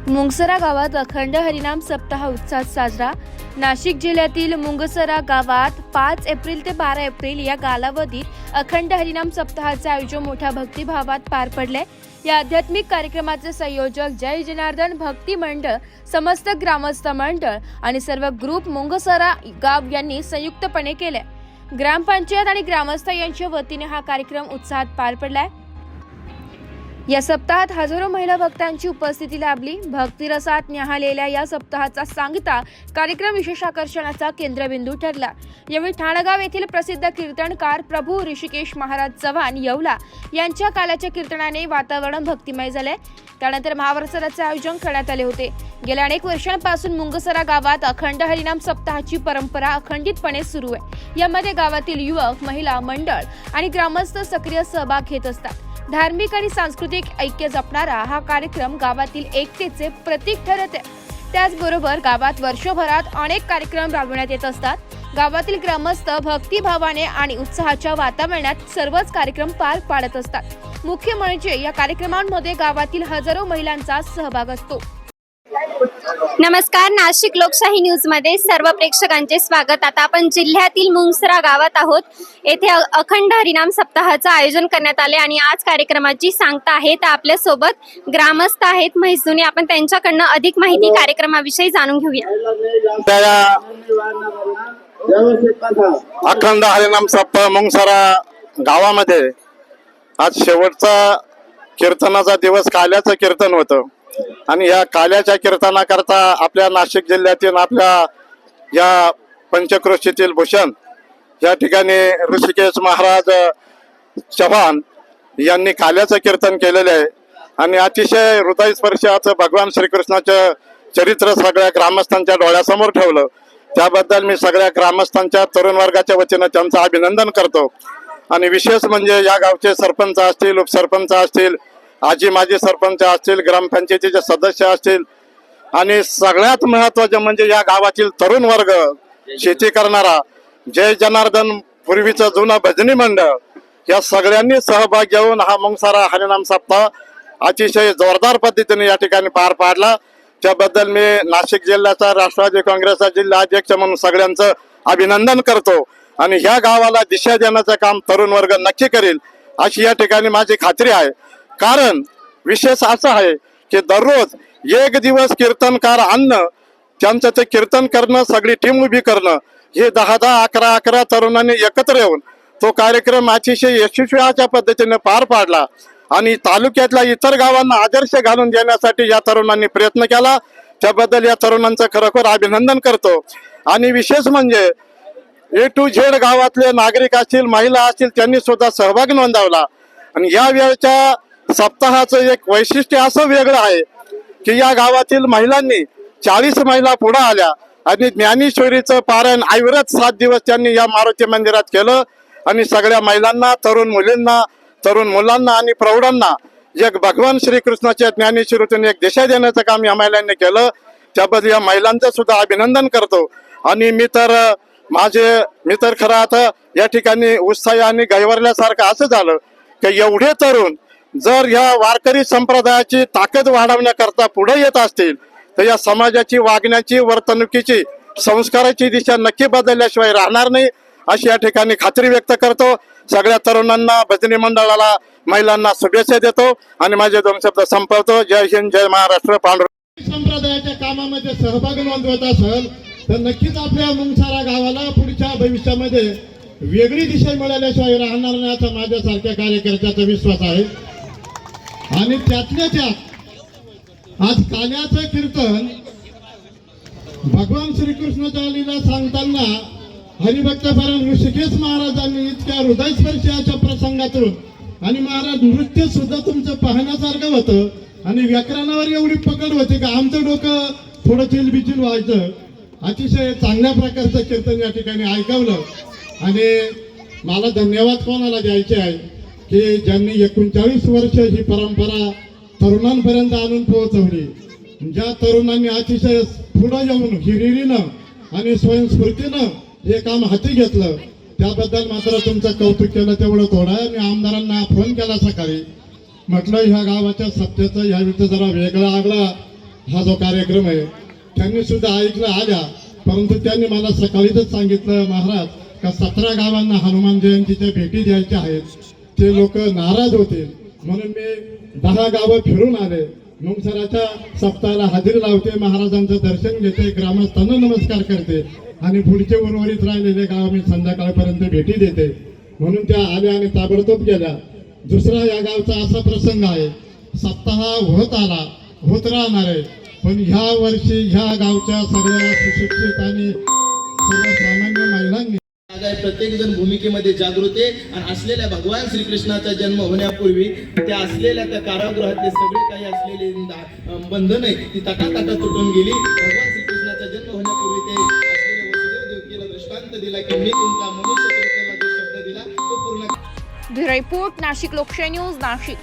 मुंगसरा गावात अखंड हरिनाम सप्ताह उत्साहात साजरा। नाशिक जिल्ह्यातील मुंगसरा गावात 5 एप्रिल ते 12 एप्रिल या कालावधीत अखंड हरिनाम सप्ताहाचे आयोजन मोठ्या भक्तिभावात पार पडले। या आध्यात्मिक कार्यक्रमाचे संयोजक जय जनार्दन भक्ती मंडळ, समस्त ग्रामस्थ मंडळ आणि सर्व ग्रुप मुंगसरा गाव यांनी संयुक्तपणे केले। ग्रामपंचायत आणि ग्रामस्थ यांच्या वतीने हा कार्यक्रम उत्साहात पार पडलाय। या सप्ताहात हजारो महिला भक्तांची उपस्थिती लाभली। भक्तिरसात न्याहाळलेल्या या सप्ताहाचा सांगता कार्यक्रम विशेष आकर्षणाचा केंद्रबिंदू ठरला। यावेळी ठाणगाव येथील प्रसिद्ध कीर्तनकार प्रभू ऋषिकेश महाराज चव्हाण येवला यांच्या काल्याच्या कीर्तनाने वातावरण भक्तिमय झाले। त्यानंतर महाप्रसादाचे आयोजन करण्यात आले होते। गेल्या अनेक वर्षांपासून मुंगसरा गावात अखंड हरिनाम सप्ताहाची परंपरा अखंडितपणे सुरू आहे। यामध्ये गावातील युवक, महिला मंडळ आणि ग्रामस्थ सक्रिय सहभाग घेत असतात। धार्मिक आणि सांस्कृतिक ऐक्य जपणारा हा कार्यक्रम गावातील एकतेचे प्रतीक ठरत आहे। त्याचबरोबर गावात वर्षभरात अनेक कार्यक्रम राबवण्यात येत असतात। गावातील ग्रामस्थ भक्तिभावाने आणि उत्साहाच्या वातावरणात सर्वच कार्यक्रम पार पाडत असतात। मुख्य म्हणजे या कार्यक्रमांमध्ये गावातील हजारो महिलांचा सहभाग असतो। नमस्कार, नाशिक लोकशाही न्यूज मध्ये सर्व प्रेक्षकांचे स्वागत। आता आपण जिल्ह्यातील मुंगसरा गावात आहोत। येथे अखंड हरिनाम सप्ताहाचं आयोजन करण्यात आले आणि आज कार्यक्रमाची सांगता आहे। तर आपल्या सोबत ग्रामस्थ आहेत म्हैसूनी, आपण त्यांच्याकडनं अधिक माहिती कार्यक्रमाविषयी जाणून घेऊया। अखंड हरिनाम सप्ताह मुंगसरा गावामध्ये आज शेवटचा कीर्तनाचा दिवस काल्याचं कीर्तन होतं आणि या काल्याच्या कीर्तनाकरता आपल्या नाशिक जिल्ह्यातील आपल्या या पंचक्रोशीतील भूषण या ठिकाणी ऋषिकेश महाराज चव्हाण यांनी काल्याचं कीर्तन केलेले आहे आणि अतिशय हृदयस्पर्शी असं भगवान श्रीकृष्णाचं चरित्र सगळ्या ग्रामस्थांच्या डोळ्यासमोर ठेवलं। त्याबद्दल मी सगळ्या ग्रामस्थांच्या तरुण वर्गाच्या वतीनं त्यांचं अभिनंदन करतो। आणि विशेष म्हणजे या गावचे सरपंच असतील, उपसरपंच असतील, आजी माजी सरपंच असतील, ग्रामपंचायतीचे सदस्य असतील आणि सगळ्यात महत्वाचं म्हणजे या गावातील तरुण वर्ग, शेती करणारा, जय जनार्दन पूर्वीचं जुनं भजनी मंडळ, या सगळ्यांनी सहभाग घेऊन हा मुंगसरा हरिनाम सप्ताह अतिशय जोरदार पद्धतीने या ठिकाणी पार पाडला। त्याबद्दल मी नाशिक जिल्ह्याचा राष्ट्रवादी काँग्रेसचा जिल्हा अध्यक्ष म्हणून सगळ्यांचं अभिनंदन करतो आणि ह्या गावाला दिशा देण्याचं काम तरुण वर्ग नक्की करेल अशी या ठिकाणी माझी खात्री आहे। कारण विशेष असं आहे की दररोज एक दिवस कीर्तनकार आणणं, त्यांचं ते कीर्तन करणं, सगळी टीम उभी करणं, हे 10-10, 11-11 तरुणांनी एकत्र येऊन तो कार्यक्रम अतिशय यशस्वी अशा पद्धतीने पार पाडला आणि तालुक्यातल्या इतर गावांना आदर्श घालून देण्यासाठी या तरुणांनी प्रयत्न केला। त्याबद्दल या तरुणांचं खरोखर अभिनंदन करतो। आणि विशेष म्हणजे A to Z गावातले नागरिक असतील, महिला असतील, त्यांनी सुद्धा सहभाग नोंदवला आणि या वेळच्या सप्ताहाचं एक वैशिष्ट्य असं वेगळं आहे की या गावातील महिलांनी 40 महिला पुढे आल्या आणि ज्ञानेश्वरीचं पारायण अविरत 7 दिवस त्यांनी या मारुती मंदिरात केलं आणि सगळ्या महिलांना, तरुण मुलींना, तरुण मुलांना आणि प्रौढांना एक भगवान श्रीकृष्णाच्या ज्ञानेश्वरीतून एक दिशा देण्याचं काम या महिलांनी केलं। त्याबद्दल या महिलांचं सुद्धा अभिनंदन करतो। आणि मी तर खरं आता या ठिकाणी उत्साही आणि गैरवल्यासारखं असं झालं की एवढे तरुण जर या वारकरी संप्रदायाची ताकद वाढवण्याकरता पुढे येत असतील तर या समाजाची वागण्याची, वर्तणुकीची, संस्काराची दिशा नक्की बदलल्याशिवाय राहणार नाही अशी या ठिकाणी खात्री व्यक्त करतो। सगळ्या तरुणांना, भजनी मंडळाला, महिलांना शुभेच्छा देतो आणि माझे 2 शब्द संपवतो। जय हिंद, जय महाराष्ट्र। पांडुरंग संप्रदायाच्या कामामध्ये सहभाग नोंदवत असेल तर नक्कीच आपल्या मुंगसरा गावाला पुढच्या भविष्यामध्ये वेगळी दिशा मिळाल्याशिवाय राहणार नाही असा माझ्यासारख्या कार्यकर्त्याचा विश्वास आहे। आणि त्यातल्या त्यात आज काल्याचं कीर्तन भगवान श्रीकृष्णाच्या लीला सांगताना हरिभक्तपरायण ऋषिकेश महाराजांनी इतक्या हृदयस्पर्शी अशा प्रसंगातून, आणि महाराज नृत्य सुद्धा तुमचं पाहण्यासारखं होतं आणि व्याकरणावर एवढी पकड होती की आमचं डोकं थोडं चिलबिचिल व्हायचं। अतिशय चांगल्या प्रकारचं कीर्तन या ठिकाणी ऐकवलं आणि मला धन्यवाद कोणाला द्यायचे आहे की ज्यांनी 39 वर्ष ही परंपरा तरुणांपर्यंत आणून पोहोचवली। ज्या तरुणांनी अतिशय पुढे येऊन हिरिरीनं आणि स्वयंस्फूर्तीनं हे काम हाती घेतलं त्याबद्दल मात्र तुमचं कौतुक केलं तेवढं थोडं आहे। मी आमदारांना फोन केला सकाळी, म्हटलं ह्या गावाच्या सप्त्याचं यावेळी जरा वेगळा आगळा हा जो कार्यक्रम आहे त्यांनी सुद्धा ऐकलं आल्या, परंतु त्यांनी मला सकाळीच सांगितलं महाराज का 17 गावांना हनुमान जयंतीच्या भेटी द्यायच्या आहेत, ते लोक नाराज होतील, म्हणून मी 10 गावं फिरून आले. मुंगसराच्या सप्ताहाला हजेरी लावते, महाराजांचं दर्शन घेते, ग्रामस्थांना नमस्कार करते आणि पुढचे उर्वरित राहिलेले गाव मी संध्याकाळपर्यंत भेटी देते. म्हणून त्या आल्या आणि ताबडतोब गेल्या. दुसरा या गावचा असा प्रसंग आहे, सप्ताह होत आला, होत राहणार आहे, पण ह्या वर्षी ह्या गावच्या सगळ्या सुशिक्षित आणि सर्वसामान्य महिलांनी प्रत्येक जण भूमिकेमध्ये जागृत आहे आणि असलेल्या भगवान श्रीकृष्णाचा जन्म होण्यापूर्वी त्या असलेल्या त्या कारागृहातले सगळे काही असलेले बंधन आहे ती तटातटा तुटून गेली. भगवान श्रीकृष्णाचा जन्म होण्यापूर्वी ते असलेल्या वसुदेव देवकीला दृष्टांत दिला की मी तुमचा मनुष्य कृत्याला जो शब्द दिला तो पूर्ण. ब्युरो रिपोर्ट, नाशिक लोकशाही न्यूज, नाशिक.